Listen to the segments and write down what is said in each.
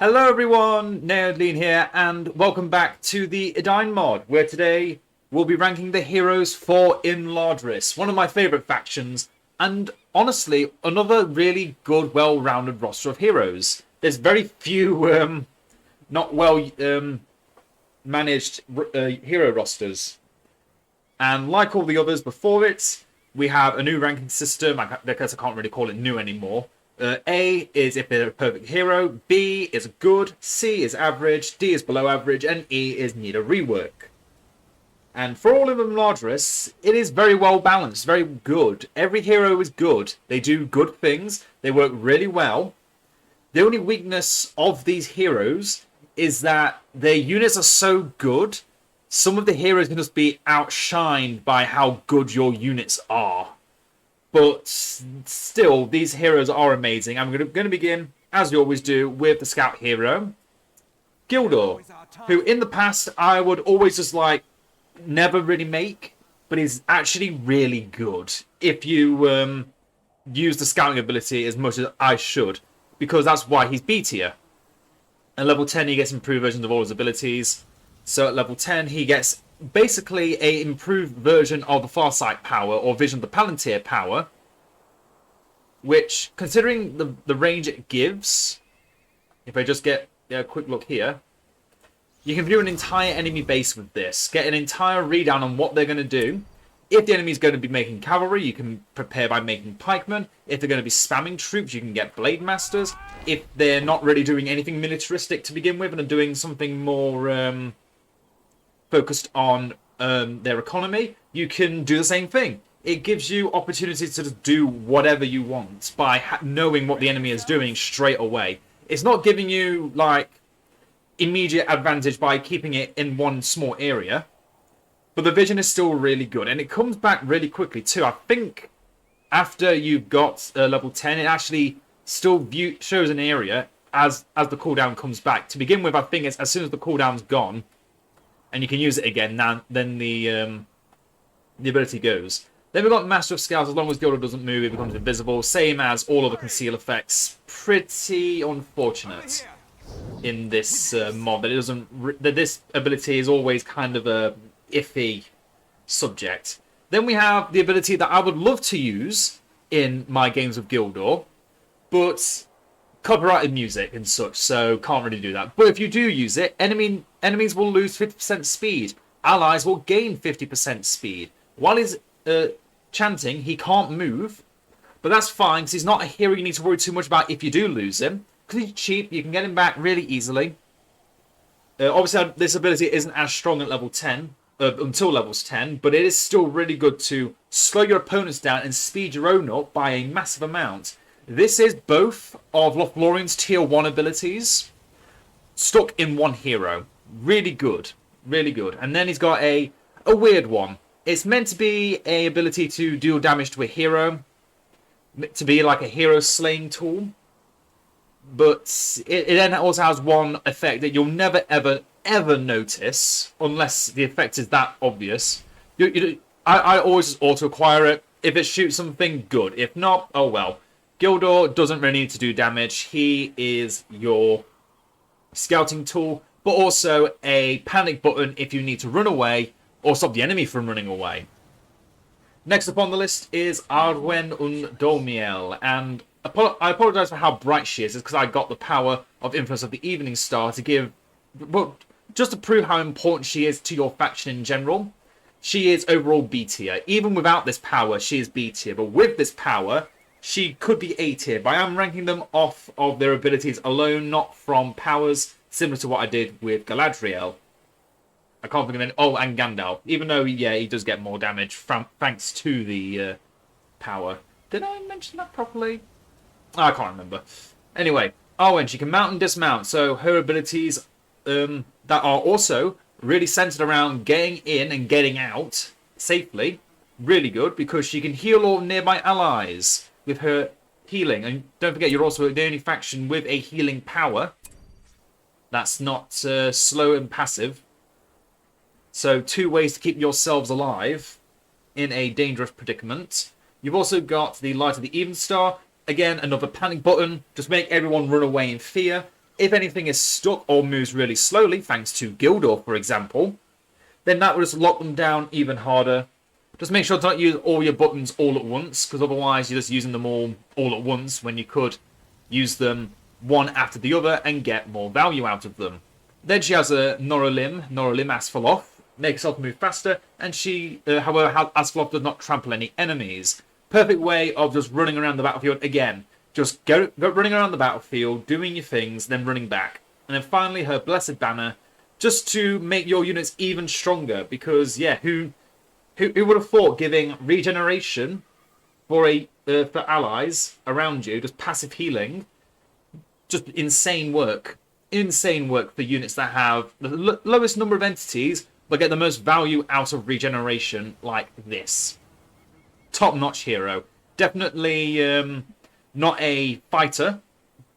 Hello everyone, Edain here, and welcome back to the Edain mod, where today we'll be ranking the heroes for Imladris, one of my favourite factions, and honestly, another really good, well-rounded roster of heroes. There's very few not well managed hero rosters, and like all the others before it, we have a new ranking system. I guess I can't really call it new anymore. A is if they're a perfect hero, B is good, C is average, D is below average, and E is need a rework. And for all of them Imladris, it is very well balanced, very good. Every hero is good. They do good things. They work really well. The only weakness of these heroes is that their units are so good, some of the heroes can just be outshined by how good your units are. But still, these heroes are amazing. I'm going to begin, as we always do, with the scout hero, Gildor, who in the past I would always just never really make, but is actually really good if you use the scouting ability as much as I should, because that's why he's B tier. At level 10 he gets improved versions of all his abilities, so at level 10 he gets basically a improved version of the Farsight power, or Vision of the Palantir power, which, considering the range it gives, if I just get a quick look here, you can view an entire enemy base with this, get an entire readout on what they're going to do. If the enemy is going to be making cavalry, you can prepare by making pikemen. If they're going to be spamming troops, you can get blade masters. If they're not really doing anything militaristic to begin with and are doing something more focused on their economy, you can do the same thing. It gives you opportunities to just do whatever you want by knowing what the enemy is doing straight away. It's not giving you immediate advantage by keeping it in one small area, but the vision is still really good, and it comes back really quickly too. I think after you've got level 10, it actually still shows an area as the cooldown comes back. To begin with, I think it's as soon as the cooldown's gone and you can use it again, then the ability goes. Then we've got Master of Scouts. As long as Gildor doesn't move, it becomes invisible. Same as all of the conceal effects. Pretty unfortunate in this mod that it doesn't. That this ability is always kind of a iffy subject. Then we have the ability that I would love to use in my games of Gildor, but copyrighted music and such, so can't really do that. But if you do use it, enemies will lose 50% speed. Allies will gain 50% speed. While he's chanting, he can't move, but that's fine, because he's not a hero you need to worry too much about if you do lose him. Because he's cheap, you can get him back really easily. Obviously, this ability isn't as strong at level 10, until levels 10, but it is still really good to slow your opponents down and speed your own up by a massive amount. This is both of Lothlorien's tier 1 abilities stuck in one hero. Really good. Really good. And then he's got a weird one. It's meant to be an ability to deal damage to a hero, to be like a hero slaying tool. But it then also has one effect that you'll never, ever notice, unless the effect is that obvious. I always just auto-acquire it. If it shoots something, good. If not, oh well. Gildor doesn't really need to do damage. He is your scouting tool, but also a panic button if you need to run away or stop the enemy from running away. Next up on the list is Arwen and Elrohir, and I apologise for how bright she is. It's because I got the power of Influence of the Evening Star to give, well, just to prove how important she is to your faction in general. She is overall B tier. Even without this power, she is B tier, but with this power, she could be A tier, but I am ranking them off of their abilities alone, not from powers, similar to what I did with Galadriel. I can't think of any. Oh, and Gandalf. Even though, yeah, he does get more damage thanks to the power. Did I mention that properly? I can't remember. Anyway, Arwen, she can mount and dismount, so her abilities that are also really centered around getting in and getting out safely. Really good, because she can heal all nearby allies with her healing. And don't forget, you're also the only faction with a healing power. That's not slow and passive. So 2 ways to keep yourselves alive in a dangerous predicament. You've also got the Light of the Even Star. Again, another panic button. Just make everyone run away in fear. If anything is stuck or moves really slowly, thanks to Gildor, for example, then that will just lock them down even harder. Just make sure to not use all your buttons all at once, because otherwise you're just using them all at once when you could use them one after the other and get more value out of them. Then she has a Noralim Asfaloth, makes herself move faster, and she, however, Asfaloth does not trample any enemies. Perfect way of just running around the battlefield again. Just go running around the battlefield, doing your things, then running back. And then finally her Blessed Banner, just to make your units even stronger, because, yeah, who would have thought giving regeneration for allies around you, just passive healing, just insane work. Insane work for units that have the lowest number of entities, but get the most value out of regeneration like this. Top-notch hero. Definitely not a fighter,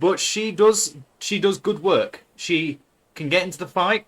but she does good work. She can get into the fight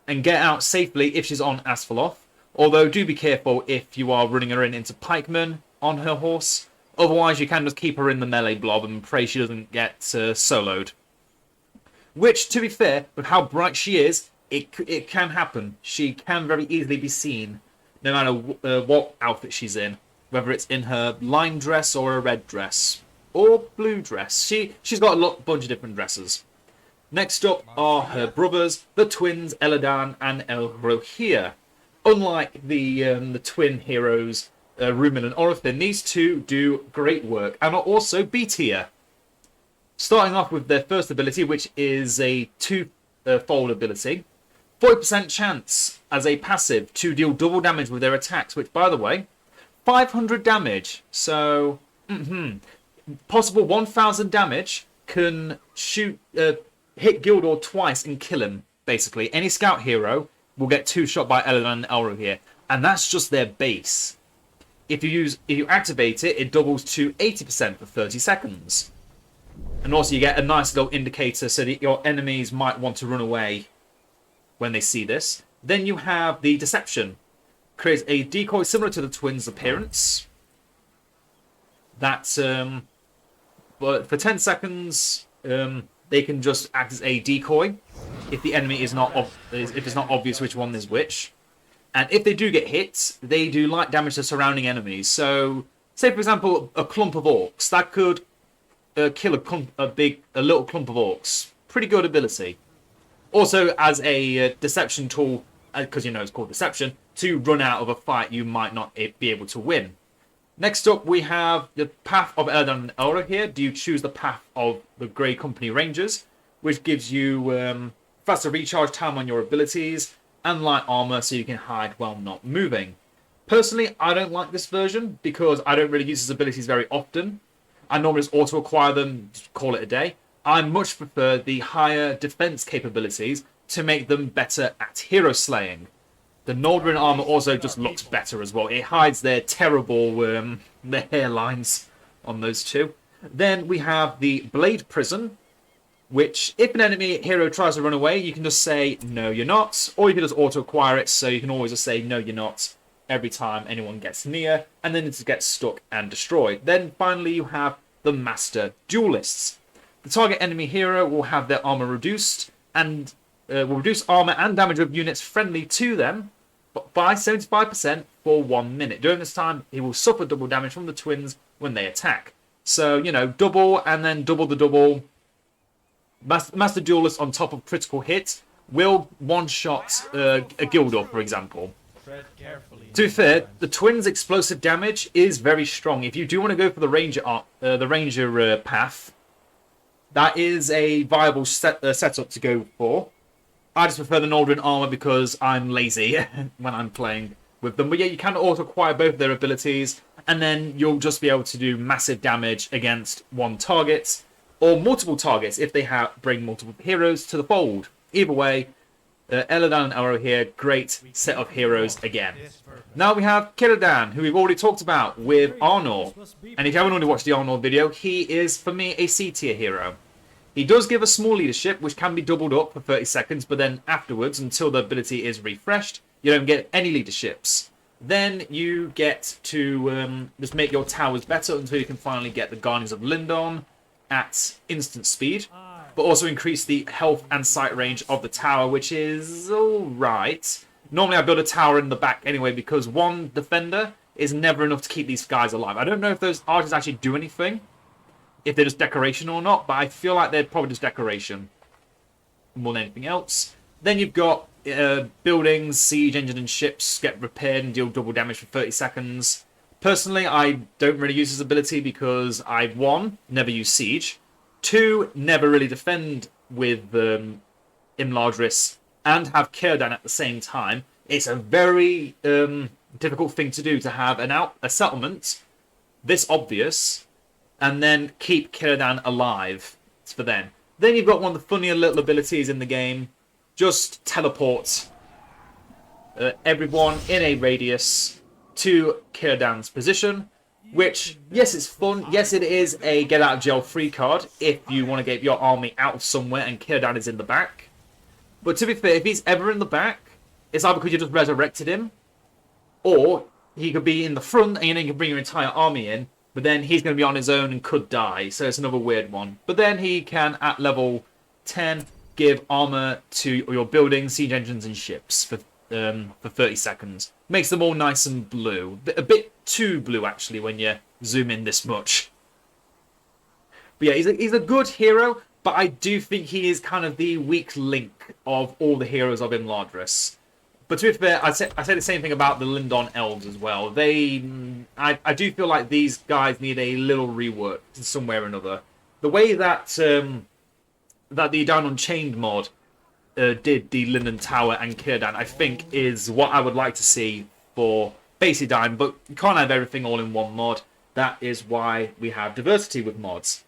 and get out safely if she's on Asfaloth. Although, do be careful if you are running her into pikemen on her horse. Otherwise, you can just keep her in the melee blob and pray she doesn't get soloed. Which, to be fair, with how bright she is, it can happen. She can very easily be seen, no matter what outfit she's in. Whether it's in her lime dress or a red dress. Or blue dress. She's got a bunch of different dresses. Next up are her brothers, the twins Elladan and Elrohir. Unlike the twin heroes, Rumen and Orothin, these two do great work and are also B tier. Starting off with their first ability, which is a two-fold ability. 40% chance as a passive to deal double damage with their attacks, which, by the way, 500 damage. So, possible 1,000 damage can hit Gildor twice and kill him, basically. Any scout hero will get 2 shot by Elladan and Elrohir, and that's just their base. If you activate it, it doubles to 80% for 30 seconds. And also you get a nice little indicator so that your enemies might want to run away when they see this. Then you have the Deception. Creates a decoy similar to the twins' appearance. That's but for 10 seconds they can just act as a decoy if the enemy is not if it's not obvious which one is which. And if they do get hit, they do light damage to surrounding enemies. So, say for example, a clump of orcs that could kill a little clump of orcs. Pretty good ability. Also, as a deception tool, because it's called deception, to run out of a fight you might not be able to win. Next up, we have the path of Edain and Elrohir. Do you choose the path of the Grey Company Rangers, which gives you faster recharge time on your abilities and light armor so you can hide while not moving. Personally, I don't like this version because I don't really use his abilities very often. I normally just auto-acquire them, call it a day. I much prefer the higher defense capabilities to make them better at hero slaying. The Nordrin armor also just looks better as well. It hides their terrible their hairlines on those two. Then we have the Blade Prison, which if an enemy hero tries to run away, you can just say, no, you're not. Or you can just auto-acquire it, so you can always just say, no, you're not, every time anyone gets near, and then it gets stuck and destroyed. Then finally you have the Master Duelists. The target enemy hero will have their armor reduced, and will reduce armor and damage of units friendly to them by 75% for 1 minute. During this time, he will suffer double damage from the twins when they attack. So, double and then double the double. Master Duelist on top of critical hit will one-shot a Gildor, for example. To be fair, the twins' explosive damage is very strong. If you do want to go for the ranger path, that is a viable setup to go for. I just prefer the Nordrin armor because I'm lazy when I'm playing with them. But yeah, you can auto-acquire both of their abilities, and then you'll just be able to do massive damage against one target, or multiple targets if they bring multiple heroes to the fold. Either way, Elladan and Elrohir, great set of heroes again. Now we have Cirdan, who we've already talked about with Arnor. And if you haven't already watched the Arnor video, he is, for me, a C tier hero. He does give a small leadership, which can be doubled up for 30 seconds, but then afterwards, until the ability is refreshed, you don't get any leaderships. Then you get to just make your towers better until you can finally get the Guardians of Lindon at instant speed. but also increase the health and sight range of the tower, which is alright. Normally I build a tower in the back anyway, because one defender is never enough to keep these guys alive. I don't know if those archers actually do anything, if they're just decoration or not, but I feel like they're probably just decoration more than anything else. Then you've got buildings, siege engine and ships get repaired and deal double damage for 30 seconds. Personally, I don't really use this ability because I, 1, never use siege, 2, never really defend with Imladris and have Cirdan at the same time. It's a very difficult thing to do, to have a settlement this obvious and then keep Cirdan alive for then. Then you've got one of the funnier little abilities in the game. Just teleport everyone in a radius to Cirdan's position, which, yes, it's fun. Yes, it is a get out of jail free card if you want to get your army out of somewhere and Cirdan is in the back. But to be fair, if he's ever in the back, it's either because you just resurrected him, or he could be in the front and you can bring your entire army in, but then he's going to be on his own and could die, so it's another weird one. But then he can, at level 10, give armor to your buildings, siege engines, and ships for 30 seconds. Makes them all nice and blue. A bit too blue, actually, when you zoom in this much. But yeah, he's a good hero, but I do think he is kind of the weak link of all the heroes of Imladris. But to be fair, I say the same thing about the Lindon elves as well. I do feel like these guys need a little rework in some way or another. The way that the Edain Unchained mod did the Linden Tower and Cirdan, I think, is what I would like to see for base Edain, but you can't have everything all in one mod. That is why we have diversity with mods.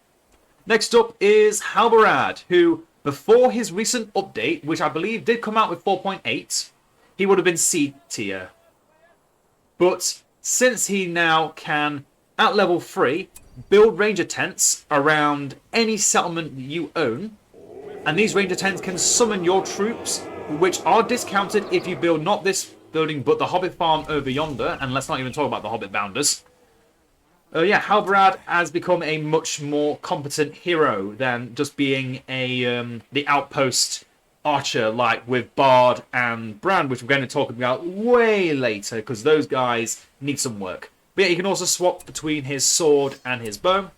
Next up is Halbarad, who, before his recent update, which I believe did come out with 4.8, he would have been C tier. But since he now can, at level 3, build ranger tents around any settlement you own, and these ranger tents can summon your troops, which are discounted if you build not this building but the Hobbit farm over yonder, and let's not even talk about the Hobbit bounders. Yeah, Halbarad has become a much more competent hero than just being the outpost archer like with Bard and Brand, which we're going to talk about way later because those guys need some work. But yeah, you can also swap between his sword and his bow,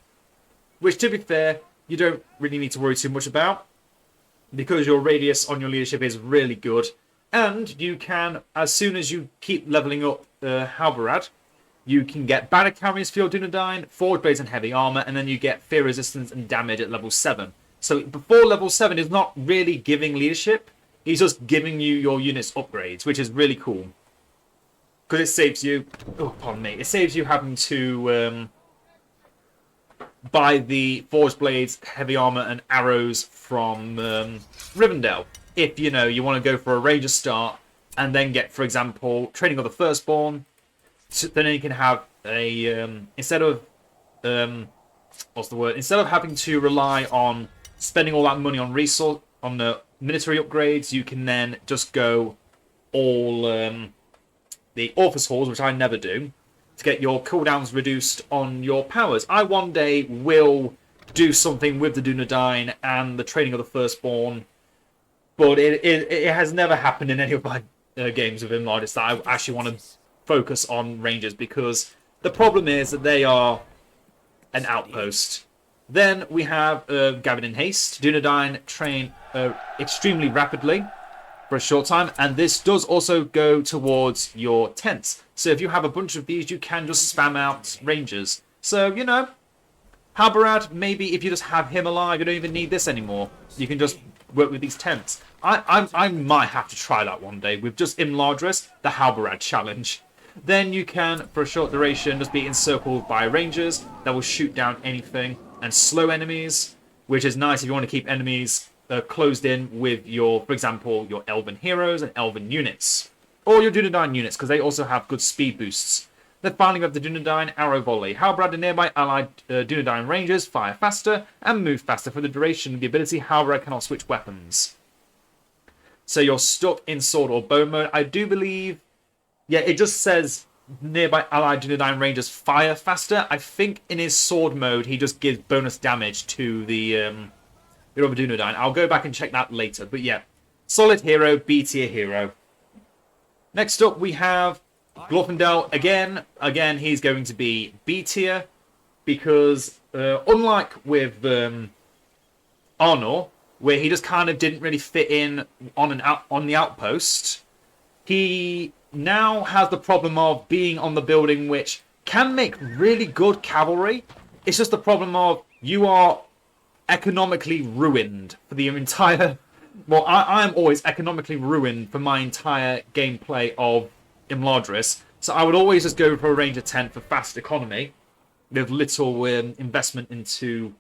which, to be fair, you don't really need to worry too much about because your radius on your leadership is really good. And you can, as soon as you keep leveling up Halbarad, you can get banner carriers for your Dunedain, forge blades and heavy armor, and then you get fear resistance and damage at level 7. So before level 7 is not really giving leadership, he's just giving you your units upgrades, which is really cool. Because it saves you, it saves you having to buy the forge blades, heavy armor and arrows from Rivendell. If, you want to go for a ranger start and then get, for example, training of the firstborn, so then you can have a, instead of having to rely on spending all that money on the military upgrades, you can then just go all the Orphus Halls, which I never do, to get your cooldowns reduced on your powers. I one day will do something with the Dunedain and the training of the firstborn, but it has never happened in any of my games with Imladris that I actually want to focus on rangers, because the problem is that they are an outpost. Then we have Gavin in Haste. Dunedain train extremely rapidly for a short time, and this does also go towards your tents. So if you have a bunch of these, you can just spam out rangers. So, Halbarad, maybe if you just have him alive, you don't even need this anymore. You can just work with these tents. I might have to try that one day with just Imladris, the Halbarad challenge. Then you can, for a short duration, just be encircled by rangers that will shoot down anything and slow enemies, which is nice if you want to keep enemies closed in with your, for example, your Elven heroes and Elven units. Or your Dunedain units, because they also have good speed boosts. Then finally we have the Dunedain Arrow Volley. Halbarad and nearby allied Dunedain rangers fire faster and move faster for the duration of the ability. Halbarad cannot switch weapons. So you're stuck in sword or bow mode. I do believe, yeah, it just says nearby allied Dunedain rangers fire faster. I think in his sword mode he just gives bonus damage to the You're over Dunedain. I'll go back and check that later. But yeah, solid hero, B tier hero. Next up, we have Glorfindel. Again, he's going to be B tier because unlike with Arnor, where he just kind of didn't really fit in on the outpost, he now has the problem of being on the building, which can make really good cavalry. It's just the problem of you are economically ruined for the entire... Well, I am always economically ruined for my entire gameplay of Imladris, so I would always just go for a Ranger 10 for fast economy, with little investment into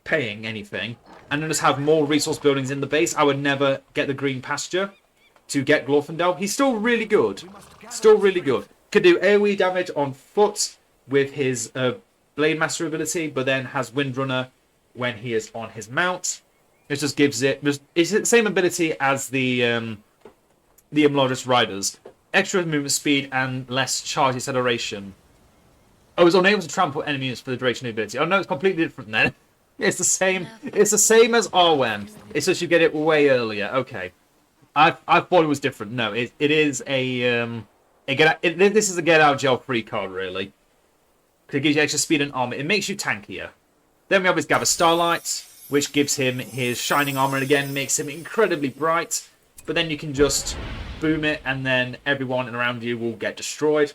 paying anything, and then just have more resource buildings in the base. I would never get the Green Pasture to get Glorfindel. He's still really good. Still really good. Could do AoE damage on foot with his Blade Master ability, but then has Windrunner when he is on his mount. It just gives it... It's the same ability as the Imladris Riders. Extra movement speed and less charge acceleration. Oh, it's unable to trample enemies for the duration of the ability. Oh no, it's completely different then. It's the same. It's the same as Arwen. It's just you get it way earlier. Okay. I thought it was different. No, it is this is a get out of jail free card really. Because it gives you extra speed and armor. It makes you tankier. Then we have his Gather Starlight, which gives him his shining armor and again makes him incredibly bright. But then you can just boom it and then everyone around you will get destroyed.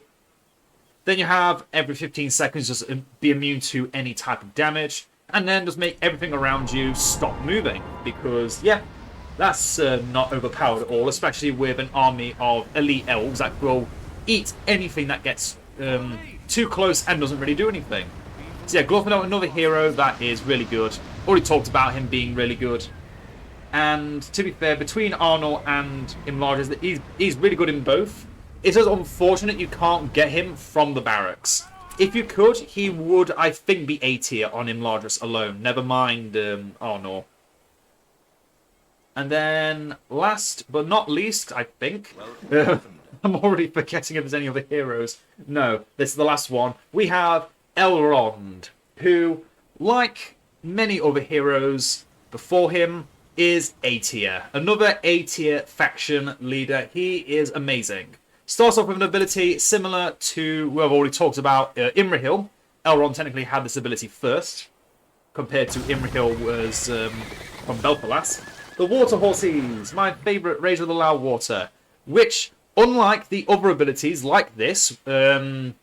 Then you have every 15 seconds just be immune to any type of damage. And then just make everything around you stop moving. Because, yeah, that's not overpowered at all. Especially with an army of elite elves that will eat anything that gets too close and doesn't really do anything. So yeah, Glorfindel, another hero that is really good. Already talked about him being really good. And to be fair, between Arnor and Imladris, he's really good in both. It's just unfortunate you can't get him from the barracks. If you could, he would, I think, be A tier on Imladris alone. Never mind Arnor. And then, last but not least, I think... I'm already forgetting if there's any other heroes. No, this is the last one. We have Elrond, who, like many other heroes before him, is A tier. Another A tier faction leader. He is amazing. Starts off with an ability similar to what I've already talked about, Imrahil. Elrond technically had this ability first, compared to Imrahil was from Belfalas. The Water Horses, my favourite Rage of the Loud Water, which, unlike the other abilities like this, the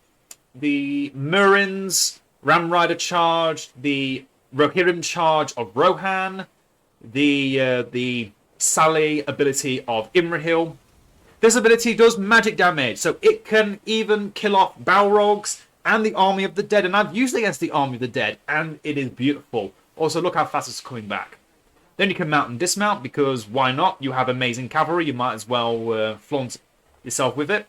Murins, Ram Rider Charge, the Rohirrim Charge of Rohan, the Sally ability of Imrahil. This ability does magic damage, so it can even kill off Balrogs and the Army of the Dead. And I've used it against the Army of the Dead, and it is beautiful. Also, look how fast it's coming back. Then you can mount and dismount, because why not? You have amazing cavalry, you might as well flaunt yourself with it.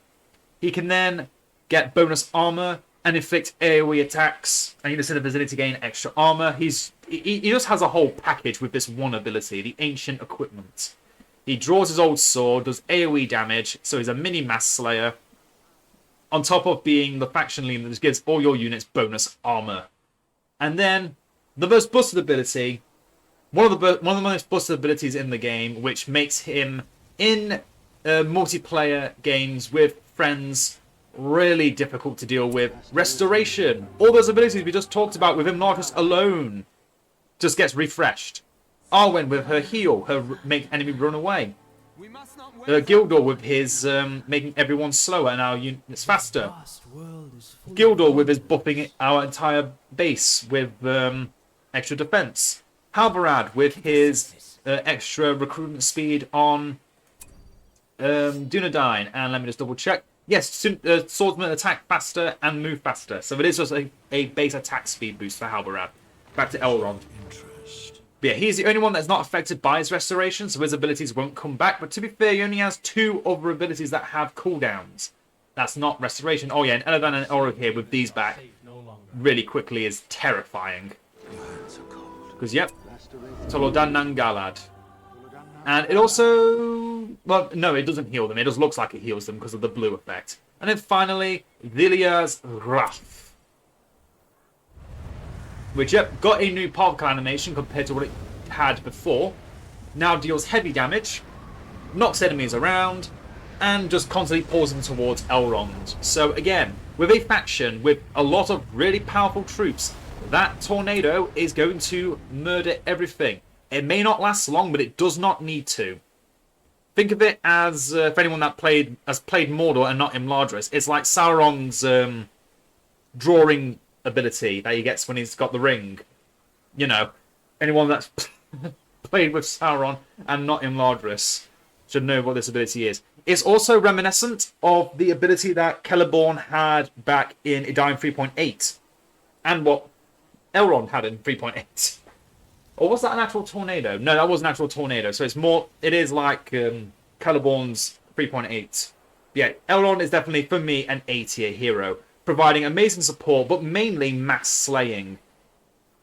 He can then get bonus armor and inflict AoE attacks, and you just in a vicinity to gain extra armor. He just has a whole package with this one ability, the Ancient Equipment. He draws his old sword, does AoE damage, so he's a mini mass slayer. On top of being the faction leader that gives all your units bonus armor. And then the most busted ability, one of the most busted abilities in the game, which makes him in multiplayer games with friends really difficult to deal with. Restoration. All those abilities we just talked about with Imladris alone just gets refreshed. Arwen with her heal, her make enemy run away. Gildor with his making everyone slower and our units faster. Gildor with his buffing our entire base with extra defense. Halbarad with his extra recruitment speed on Dunedain. And let me just double check. Yes, swordsmen attack faster and move faster. So it is just a base attack speed boost for Halbarad. Back to Elrond. But yeah, he's the only one that's not affected by his restoration, so his abilities won't come back. But to be fair, he only has 2 other abilities that have cooldowns. That's not restoration. Oh yeah, and Edain and Elrohir with these back really quickly is terrifying. Because, yep, Tolodan Nangalad. And it also... Well, no, it doesn't heal them. It just looks like it heals them because of the blue effect. And then finally, Vilia's Wrath. which, yep, got a new particle animation compared to what it had before. Now deals heavy damage, knocks enemies around, and just constantly pulls them towards Elrond. So again, with a faction with a lot of really powerful troops, that tornado is going to murder everything. It may not last long, but it does not need to. Think of it as, for anyone that has played Mordor and not Imladris, it's like Sauron's drawing ability that he gets when he's got the ring. You know, anyone that's played with Sauron and not Imladris should know what this ability is. It's also reminiscent of the ability that Celeborn had back in Edain 3.8 and what Elrond had in 3.8. Or was that an actual tornado? No, that was an actual tornado. So it is like Celeborn's 3.8. Yeah, Elrond is definitely, for me, an A-tier hero, providing amazing support, but mainly mass slaying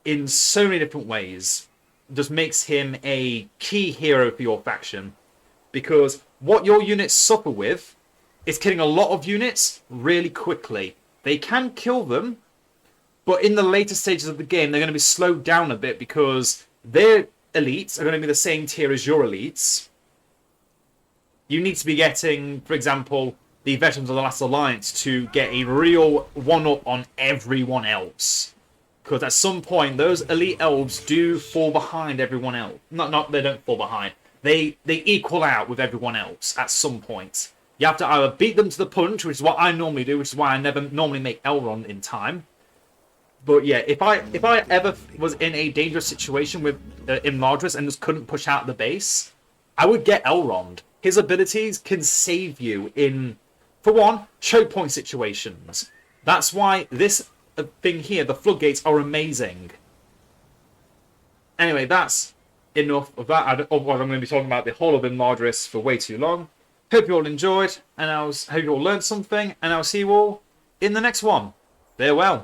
in so many different ways. Just makes him a key hero for your faction. Because what your units suffer with is killing a lot of units really quickly. They can kill them, but in the later stages of the game, they're going to be slowed down a bit because their elites are going to be the same tier as your elites. You need to be getting, for example, the Veterans of the Last Alliance to get a real one-up on everyone else. Because at some point, those elite elves do fall behind everyone else. Not they don't fall behind. They equal out with everyone else at some point. You have to either beat them to the punch, which is what I normally do, which is why I never normally make Elrond in time. But yeah, if I ever was in a dangerous situation with Imladris and just couldn't push out the base, I would get Elrond. His abilities can save you in, for one, choke point situations. That's why this thing here, the floodgates, are amazing. Anyway, that's enough of that. Otherwise, I'm going to be talking about the whole of Imladris for way too long. Hope you all enjoyed, and hope you all learned something, and I'll see you all in the next one. Farewell.